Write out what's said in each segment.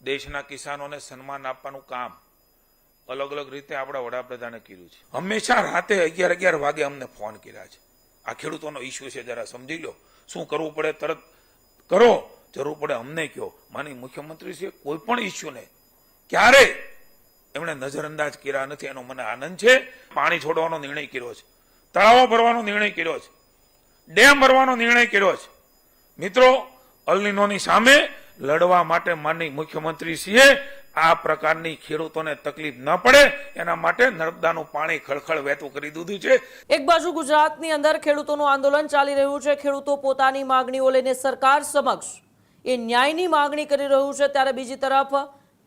દેશના કિસાનોને સન્માન આપવાનું કામ અલગ અલગ રીતે આપણા વડાપ્રધાને કર્યું છે. હંમેશા રાતે 11 વાગે અમને ફોન કર્યા છે. આ ખેડૂતોનો ઇસ્યુ છે, જરા સમજી લો, શું કરવું પડે તરત કરો, જરૂર પડે અમને કહો. માની મુખ્યમંત્રી છે કોઈ પણ ઇસ્યુને ક્યારે એમણે નજરઅંદાજ કર્યા નથી. એનો મને આનંદ છે. પાણી છોડવાનો નિર્ણય કર્યો છે, તળાવો ભરવાનો નિર્ણય કર્યો છે, ડેમ ભરવાનો નિર્ણય કર્યો છે. મિત્રો, અલનીનોની સામે લડવા માટે માનનીય મુખ્યમંત્રીશ્રીએ આ પ્રકારની ખેડૂતોને તકલીફ ન પડે એના માટે નર્મદાનું પાણી ખળખળ વહેતું કરી દીધું છે. એક બાજુ ગુજરાતની અંદર ખેડૂતોનું આંદોલન ચાલી રહ્યું છે. ખેડૂતો પોતાની માંગણીઓ લઈને સરકાર સમક્ષ એ ન્યાયની માંગણી કરી રહ્યું છે, ત્યારે બીજી તરફ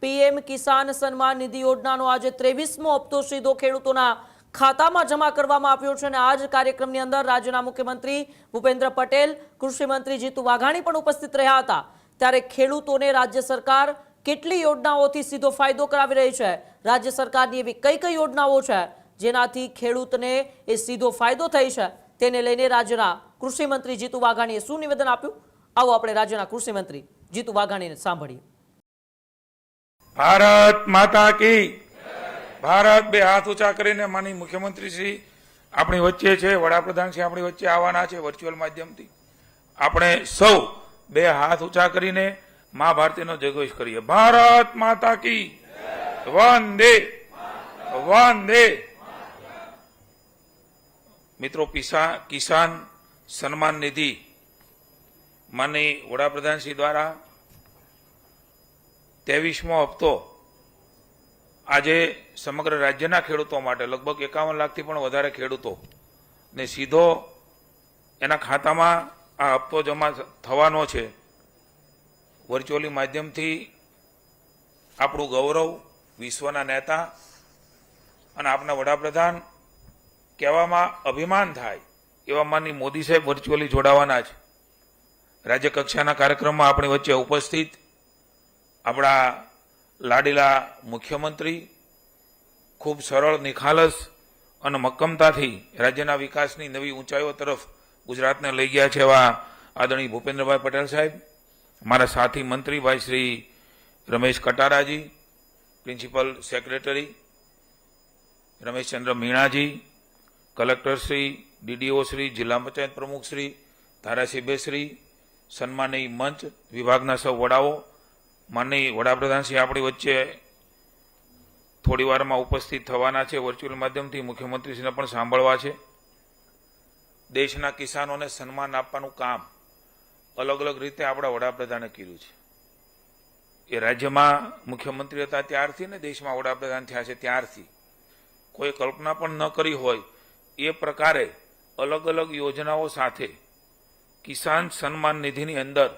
પીએમ કિસાન સન્માન નિધિ યોજનાનો આજે 23મો હપ્તો સીધો ખેડૂતોના ખાતામાં જમા કરવામાં આવ્યો છે. અને આ જ કાર્યક્રમની અંદર રાજ્યના મુખ્યમંત્રી ભૂપેન્દ્ર પટેલ, કૃષિ મંત્રી જીતુ વાઘાણી પણ ઉપસ્થિત રહ્યા હતા. ત્યારે ખેડૂતોને રાજ્ય સરકાર કેટલી યોજનાઓથી સીધો ફાયદો કરાવી રહી છે, રાજ્ય સરકારની એવી કઈ કઈ યોજનાઓ છે જેનાથી ખેડૂતને એ સીધો ફાયદો થઈ છે, તેને લઈને રાજ્યના કૃષિ મંત્રી જીતુ વાઘાણીએ શું નિવેદન આપ્યું, આવો આપણે રાજ્યના કૃષિ મંત્રી જીતુ વાઘાણીને સાંભળીએ. ભારત માતા કી ભારત. બે હાથ ઊંચા કરીને માનનીય મુખ્યમંત્રી શ્રી આપણી વચ્ચે છે, વડાપ્રધાન શ્રી આપણી વચ્ચે આવવાના છે વર્ચ્યુઅલ માધ્યમથી. આપણે સૌ બે હાથ ઊંચા કરીને મા ભારતીનો જયઘોષ કરીએ. ભારત માતા કી વંદે વંદે. મિત્રો, કિસાન સન્માન નિધિ માનનીય વડાપ્રધાન શ્રી દ્વારા 23મો હપ્તો આજે સમગ્ર રાજ્યના ખેડૂતો માટે લગભગ 51 લાખથી પણ વધારે ખેડૂતો ને સીધો એના ખાતામાં આ હપ્તો જમા થવાનો છે. વર્ચ્યુઅલી માધ્યમથી આપણું ગૌરવ, વિશ્વના નેતા અને આપના વડાપ્રધાન કહેવામાં અભિમાન થાય એવા માનનીય મોદી સાહેબ વર્ચ્યુઅલી જોડાવાના છે. રાજ્ય કક્ષાના કાર્યક્રમમાં આપણી વચ્ચે ઉપસ્થિત આપણા લાડીલા મુખ્યમંત્રી ખૂબ સરળ, નિખાલસ અને મક્કમતાથી રાજ્યના વિકાસની નવી ઊંચાઈઓ તરફ ગુજરાતને લઈ ગયા છે એવા આદરણીય ભૂપેન્દ્રભાઈ પટેલ સાહેબ, મારા સાથી મંત્રી ભાઈ શ્રી રમેશ કટારાજી, પ્રિન્સિપલ સેક્રેટરી રમેશચંદ્ર મીણાજી, કલેક્ટર શ્રી, ડીડીઓ શ્રી, જિલ્લા પંચાયત પ્રમુખ શ્રી, ધારાસભ્ય શ્રી, સન્માનીય મંચ વિભાગના સૌ વડાઓ, માનનીય વડાપ્રધાન શ્રી આપણી વચ્ચે થોડી વારમાં ઉપસ્થિત થવાના છે. વર્ચ્યુઅલ માધ્યમથી મુખ્યમંત્રીશ્રીને પણ સાંભળવા છે. દેશના કિસાનોને સન્માન આપવાનું કામ અલગ અલગ રીતે આપણા વડાપ્રધાને કર્યું છે. એ રાજ્યમાં મુખ્યમંત્રી હતા ત્યારથી ને દેશમાં વડાપ્રધાન થયા છે ત્યારથી કોઈ કલ્પના પણ ન કરી હોય એ પ્રકારે અલગ અલગ યોજનાઓ સાથે કિસાન સન્માન નિધિની અંદર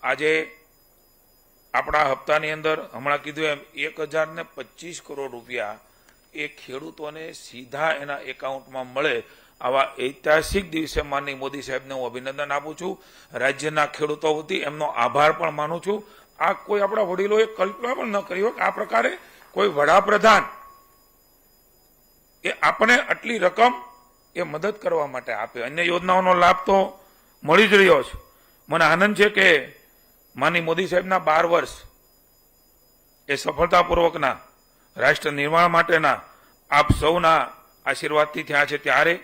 આજે આપણા હપ્તાની અંદર હમણાં કીધું એમ 1025 કરોડ રૂપિયા એ ખેડૂતોને સીધા એના એકાઉન્ટમાં મળે. આવા ઐતિહાસિક દિવસે માનનીય મોદી સાહેબને હું અભિનંદન આપું છું. રાજ્યના ખેડૂતો વતી એમનો આભાર પણ માનું છું. આ કોઈ આપણા વડીલોએ કલ્પના પણ ન કરી હોય કે આ પ્રકારે કોઈ વડાપ્રધાન એ આપણે આટલી રકમ એ મદદ કરવા માટે આપે. અન્ય યોજનાઓનો લાભ તો મળી જ રહ્યો છે. મને આનંદ છે કે માનનીય મોદી સાહેબના 12 વર્ષ એ સફળતાપૂર્વકના રાષ્ટ્ર નિર્માણ માટેના આપ સૌના આશીર્વાદથી થયા છે. ત્યારે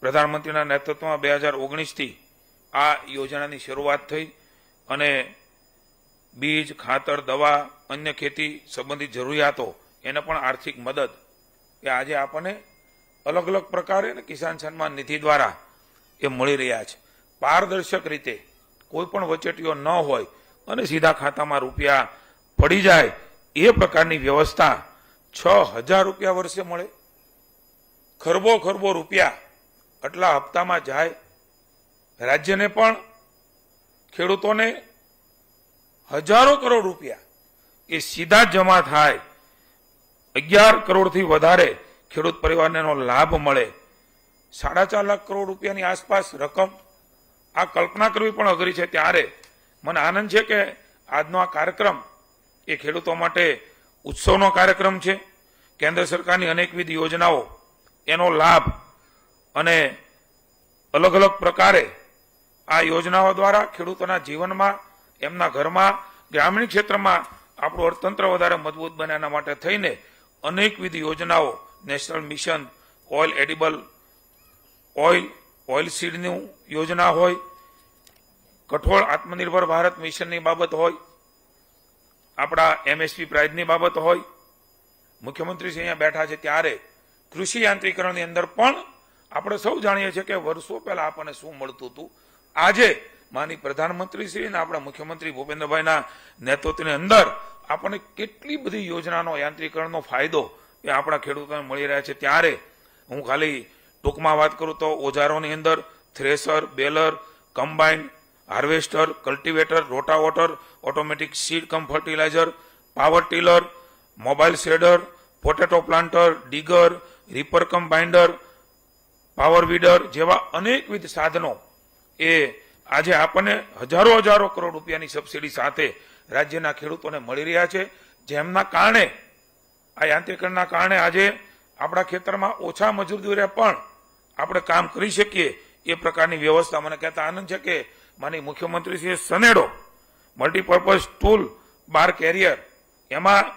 પ્રધાનમંત્રીના નેતૃત્વમાં 2019થી આ યોજનાની શરૂઆત થઈ અને બીજ, ખાતર, દવા, અન્ય ખેતી સંબંધિત જરૂરિયાતો એને પણ આર્થિક મદદ એ આજે આપણને અલગ અલગ પ્રકારે કિસાન સન્માન નિધિ દ્વારા એ મળી રહ્યા છે. પારદર્શક રીતે કોઈ પણ વચેટીઓ ન હોય અને સીધા ખાતામાં રૂપિયા પડી જાય એ પ્રકારની વ્યવસ્થા 6000 રૂપિયા વર્ષે મળે. ખરબો રૂપિયા આટલા હપ્તામાં જાય. રાજ્યને પણ ખેડૂતોને હજારો કરોડ રૂપિયા એ સીધા જ જમા થાય. 11 કરોડથી વધારે ખેડૂત પરિવારને એનો લાભ મળે. 4.5 લાખ કરોડ રૂપિયાની આસપાસ રકમ. આ કલ્પના કરવી પણ અઘરી છે. ત્યારે મને આનંદ છે કે આજનો આ કાર્યક્રમ એ ખેડૂતો માટે ઉત્સવનો કાર્યક્રમ છે. કેન્દ્ર સરકારની અનેકવિધ યોજનાઓ એનો લાભ અને અલગ અલગ પ્રકારે આ યોજનાઓ દ્વારા ખેડૂતોના જીવનમાં, એમના ઘરમાં ગ્રામીણ ક્ષેત્રમાં આપણું અર્થતંત્ર વધારે મજબૂત બને એના માટે થઈને અનેકવિધ યોજનાઓ, national mission oil edible oil Sydney યોજના હોય, કઠોળ આત્મનિર્ભર ભારત મિશનની બાબત હોય, આપણા એમએસપી પ્રાઇઝની બાબત હોય, મુખ્યમંત્રી શ્રી અહીંયા બેઠા છે ત્યારે કૃષિ યાંત્રીકરણની અંદર પણ આપણે સૌ જાણીએ છીએ કે વર્ષો પહેલા આપણને શું મળતું હતું. આજે માની પ્રધાનમંત્રી શ્રી અને આપણા મુખ્યમંત્રી ભૂપેન્દ્રભાઈના નેતૃત્વની અંદર આપણને કેટલી બધી યોજનાનો યાંત્રીકરણનો ફાયદો એ આપણા ખેડૂતોને મળી રહ્યા છે. ત્યારે હું ખાલી ટૂંકમાં વાત કરું તો ઓજારોની અંદર thresher, baler, combine, harvester, cultivator, rotavator, automatic seed cum fertiliser, power tiller, mobile shredder, potato planter, digger, reaper cum binder, power weeder જેવા અનેકવિધ સાધનો એ આજે આપણને હજારો કરોડ રૂપિયાની સબસિડી સાથે રાજ્યના ખેડૂતોને મળી રહ્યા છે, જેમના કારણે આ યાંત્રિકરણના કારણે આજે આપણા ખેતરમાં ઓછા મજૂર પણ આપણે કામ કરી શકીએ એ પ્રકારની વ્યવસ્થા. મને કહેતા આનંદ છે કે માની મુખ્યમંત્રીશ્રીએ Sanedo multipurpose tool bar carrier એમાં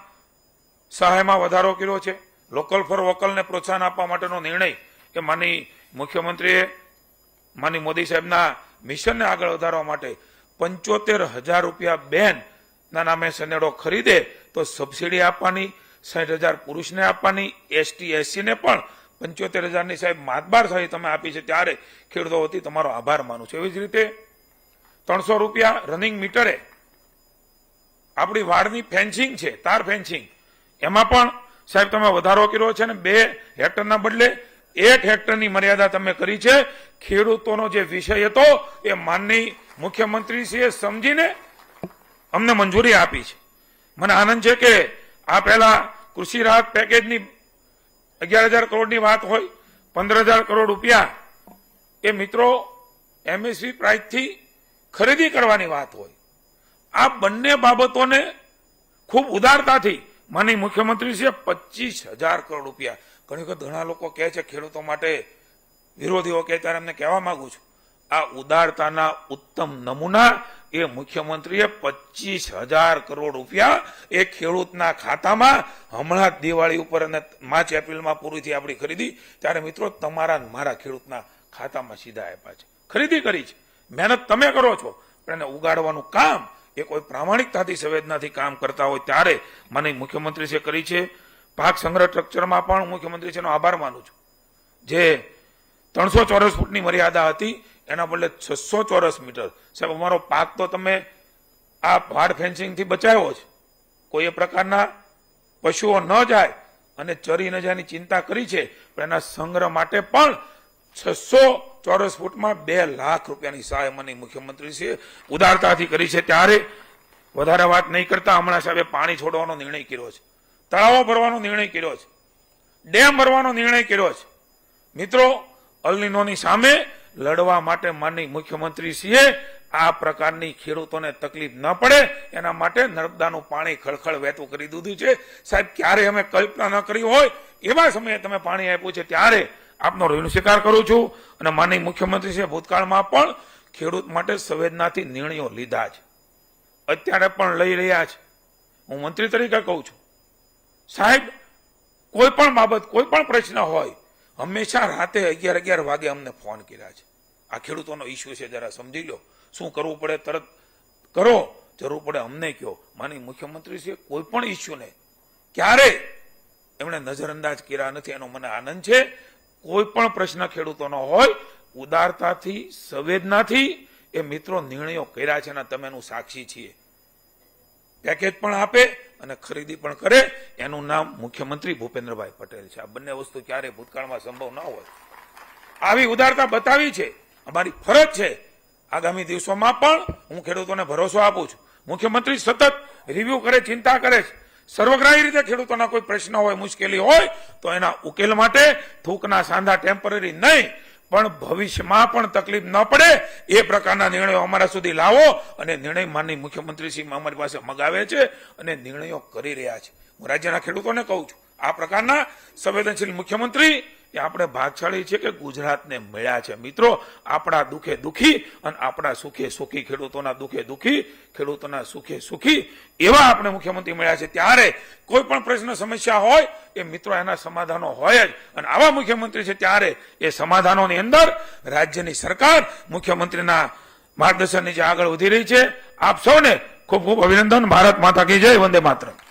સહાયમાં વધારો કર્યો છે. લોકલ ફોર વોકલને પ્રોત્સાહન આપવા માટેનો નિર્ણય કે માની મુખ્યમંત્રીએ માની મોદી સાહેબના મિશનને આગળ વધારવા માટે 75,000 રૂપિયા બેનના નામે સનેડો ખરીદે તો સબસિડી આપવાની, 60,000 પુરુષને આપવાની, એસટી એસસીને પણ 75,000ની સાહેબ માતબાર સહાય તમે આપી છે. ત્યારે ખેડૂતો વતી તમારો આભાર માનું છું. એવી જ રીતે 300 રૂપિયા રનિંગ મીટરે આપણી વાડની ફેન્સિંગ છે, તાર ફેન્સિંગ, એમાં પણ સાહેબ તમે વધારો કર્યો છે ને 2 હેક્ટરના બદલે 1 હેક્ટરની મર્યાદા તમે કરી છે. ખેડૂતોનો જે વિષય હતો એ માનની મુખ્યમંત્રીશ્રીએ સમજીને અમને મંજૂરી આપી છે. મને આનંદ છે કે આ પહેલા કૃષિ રાહત પેકેજની 11,000 કરોડની વાત હોય, 15,000 કરોડ રૂપિયા એ મિત્રો એમએસપી પ્રાઇસથી ખરીદી કરવાની વાત હોય. આ બંને બાબતોને ખૂબ ઉદારતાથી માની મુખ્યમંત્રીશ્રીએ 25,000 કરોડ રૂપિયા, ઘણી વખત ઘણા લોકો કહે છે ખેડૂતો માટે વિરોધીઓ કહે ત્યારે એમને કહેવા માંગુ છું, આ ઉદારતાના ઉત્તમ નમૂના એ મુખ્યમંત્રીએ 25,000 કરોડ રૂપિયા એ ખેડૂતના ખાતામાં હમણાં જ દિવાળી ઉપર અને માર્ચ એપ્રિલમાં પૂરી થઈ આપણી ખરીદી, ત્યારે મિત્રો તમારા મારા ખેડૂતના ખાતામાં સીધા આપ્યા છે. ખરીદી કરી છે, મહેનત તમે કરો છો, પણ એને ઉગાડવાનું કામ એ કોઈ પ્રામાણિકતાથી સંવેદનાથી કામ કરતા હોય ત્યારે મને મુખ્યમંત્રીશ્રીએ કરી છે. પાક સંગ્રહ સ્ટ્રક્ચરમાં પણ મુખ્યમંત્રીશ્રીનો આભાર માનું છું. જે 300 ચોરસ ફૂટની મર્યાદા હતી એના બદલે 600 ચોરસ મીટર. સાહેબ અમારો પાક તો તમે આ વાડ ફેન્સિંગથી બચાવ્યો છે, કોઈ એ પ્રકારના પશુઓ ન જાય અને ચરી ન જાયની ચિંતા કરી છે, પણ એના સંગ્રહ માટે પણ 600 ચોરસ ફૂટમાં 2 લાખ રૂપિયાની સહાય મને મુખ્યમંત્રીશ્રીએ ઉદારતાથી કરી છે. ત્યારે વધારે વાત નહીં કરતા હમણાં સાહેબે પાણી છોડવાનો નિર્ણય કર્યો છે, તળાવો ભરવાનો નિર્ણય કર્યો છે, ડેમ ભરવાનો નિર્ણય કર્યો છે. મિત્રો અલનીનોની સામે લડવા માટે માનની મુખ્યમંત્રીશ્રીએ આ પ્રકારની ખેડૂતોને તકલીફ ન પડે એના માટે નર્મદાનું પાણી ખળખળ વહેતું કરી દીધું છે. સાહેબ ક્યારે અમે કલ્પના ન કરી હોય એવા સમયે તમે પાણી આપ્યું છે, ત્યારે આપનો ઋણ સ્વીકાર કરું છું. અને માનની મુખ્યમંત્રીશ્રીએ ભૂતકાળમાં પણ ખેડૂત માટે સંવેદનાથી નિર્ણયો લીધા છે, અત્યારે પણ લઈ રહ્યા છે. હું મંત્રી તરીકે કહું છું, સાહેબ કોઈ પણ બાબત, કોઈ પણ પ્રશ્ન હોય હંમેશા રાતે 11 વાગે અમને ફોન કર્યા છે. આ ખેડૂતોનો ઇસ્યુ છે, જરા સમજી લો, શું કરવું પડે તરત કરો, જરૂર પડે અમને કહો. માની મુખ્યમંત્રીશ્રીએ કોઈ પણ ઇસ્યુને ક્યારે એમણે નજરઅંદાજ કર્યા નથી, એનો મને આનંદ છે. કોઈ પણ પ્રશ્ન ખેડૂતોનો હોય ઉદારતાથી, સંવેદનાથી એ મિત્રો નિર્ણયો કર્યા છે અને તમે એનું સાક્ષી છીએ. પેકેજ પણ આપે અને ખરીદી પણ કરે, એનું નામ મુખ્યમંત્રી ભૂપેન્દ્રભાઈ પટેલ છે. આ બંને વસ્તુ ક્યારેય ભૂતકાળમાં સંભવ ન હોય. આવી ઉદારતા બતાવી છે, અમારી ફરજ છે. આગામી દિવસોમાં પણ હું ખેડૂતોને ભરોસો આપું છું. મુખ્યમંત્રી સતત રિવ્યુ કરે, ચિંતા કરે છે. સર્વગ્રાહી રીતે ખેડૂતોના કોઈ પ્રશ્ન હોય, મુશ્કેલી હોય તો એના ઉકેલ માટે થૂકના સાંધા ટેમ્પરરી નહીં, પણ ભવિષ્યમાં પણ તકલીફ ન પડે એ પ્રકારના નિર્ણયો અમારા સુધી લાવો. અને નિર્ણય માનની મુખ્યમંત્રીશ્રી અમારી પાસે મગાવે છે અને નિર્ણયો કરી રહ્યા છે. હું રાજ્યના ખેડૂતોને કહું છું, આ પ્રકારના સંવેદનશીલ મુખ્યમંત્રી એ આપણે ભાગશાળી છે કે ગુજરાતને મળ્યા છે. મિત્રો, આપણા દુઃખે દુઃખી અને આપણા સુખે સુખી, ખેડૂતોના દુઃખે દુઃખી, ખેડૂતોના સુખે સુખી એવા આપણે મુખ્યમંત્રી મળ્યા છે. ત્યારે કોઈ પણ પ્રશ્ન સમસ્યા હોય એ મિત્રો એના સમાધાનો હોય જ, અને આવા મુખ્યમંત્રી છે ત્યારે એ સમાધાનોની અંદર રાજ્યની સરકાર મુખ્યમંત્રીના માર્ગદર્શન નીચે આગળ વધી રહી છે. આપ સૌને ખૂબ ખૂબ અભિનંદન. ભારત માતા કી જય. વંદે માતરમ.